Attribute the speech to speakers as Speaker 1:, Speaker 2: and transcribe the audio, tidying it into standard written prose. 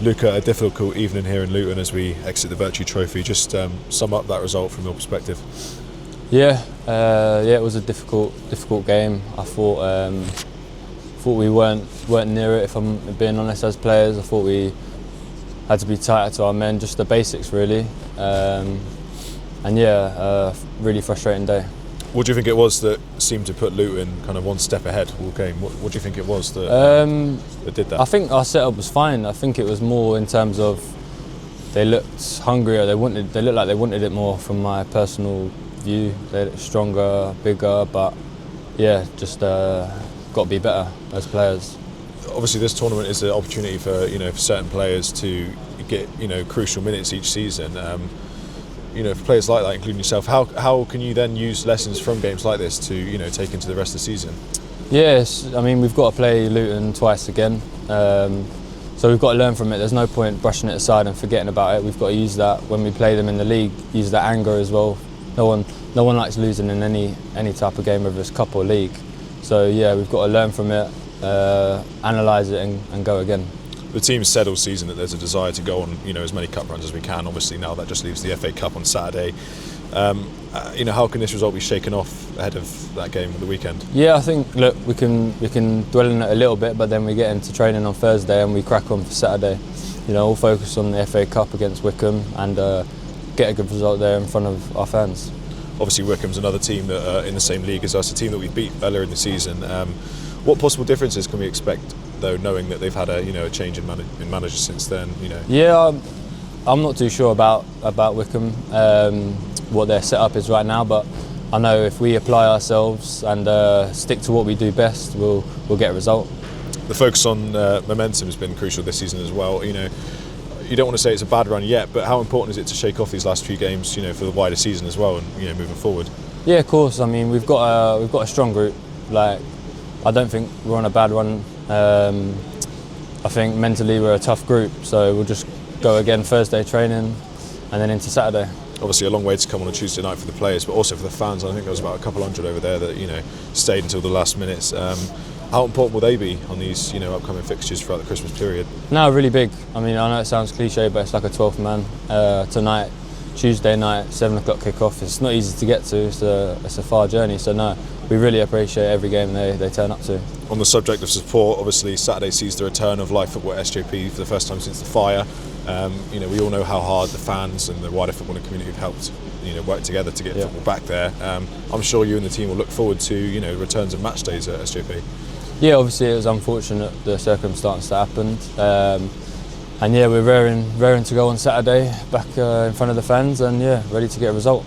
Speaker 1: Luca, a difficult evening here in Luton as we exit the Vertu Trophy. Just sum up that result from your perspective.
Speaker 2: Yeah, it was a difficult game. I thought we weren't near it. If I'm being honest, as players, I thought we had to be tighter to our men, just the basics really. And yeah, really frustrating day.
Speaker 1: What do you think it was that seemed to put Luton kind of one step ahead all game? What do you think it was that did that?
Speaker 2: I think our setup was fine. I think it was more in terms of they looked hungrier. They looked like they wanted it more from my personal view. They looked stronger, bigger, but yeah, just got to be better as players.
Speaker 1: Obviously, this tournament is an opportunity for for certain players to get crucial minutes each season. For players like that, including yourself, how can you then use lessons from games like this to take into the rest of the season?
Speaker 2: Yes, I mean we've got to play Luton twice again, so we've got to learn from it. There's no point brushing it aside and forgetting about it. We've got to use that when we play them in the league. Use that anger as well. No one likes losing in any type of game, whether it's cup or league. So yeah, we've got to learn from it, analyse it, and go again.
Speaker 1: The team's said all season that there's a desire to go on, as many cup runs as we can. Obviously, now that just leaves the FA Cup on Saturday. How can this result be shaken off ahead of that game at the weekend? Yeah,
Speaker 2: I think we can dwell on it a little bit, but then we get into training on Thursday and we crack on for Saturday. We'll focus on the FA Cup against Wycombe and get a good result there in front of our fans.
Speaker 1: Obviously, Wycombe's another team that are in the same league as us, a team that we beat earlier in the season. What possible differences can we expect, though, knowing that they've had a change in manager since then?
Speaker 2: Yeah, I'm not too sure about Wycombe, what their setup is right now, but I know if we apply ourselves and stick to what we do best, we'll get a result.
Speaker 1: The focus on momentum has been crucial this season as well. You don't want to say it's a bad run yet, but how important is it to shake off these last few games, for the wider season as well, and moving forward?
Speaker 2: Yeah, of course. I mean, we've got a strong group. I don't think we're on a bad run. I think mentally we're a tough group, so we'll just go again Thursday training and then into Saturday.
Speaker 1: Obviously a long way to come on a Tuesday night for the players, but also for the fans. I think there was about a couple hundred over there that stayed until the last minutes. How important will they be on these upcoming fixtures throughout the Christmas period?
Speaker 2: No, really big. I mean, I know it sounds cliche, but it's like a 12th man tonight. Tuesday night, 7 o'clock kick-off. It's not easy to get to, it's a far journey, so no, we really appreciate every game they turn up to.
Speaker 1: On the subject of support, obviously Saturday sees the return of live football at SJP for the first time since the fire. We all know how hard the fans and the wider footballing community have helped work together to get football back there. I'm sure you and the team will look forward to returns of match days at SJP.
Speaker 2: Yeah, obviously it was unfortunate the circumstance that happened. And yeah, we're raring to go on Saturday back in front of the fans and yeah, ready to get a result.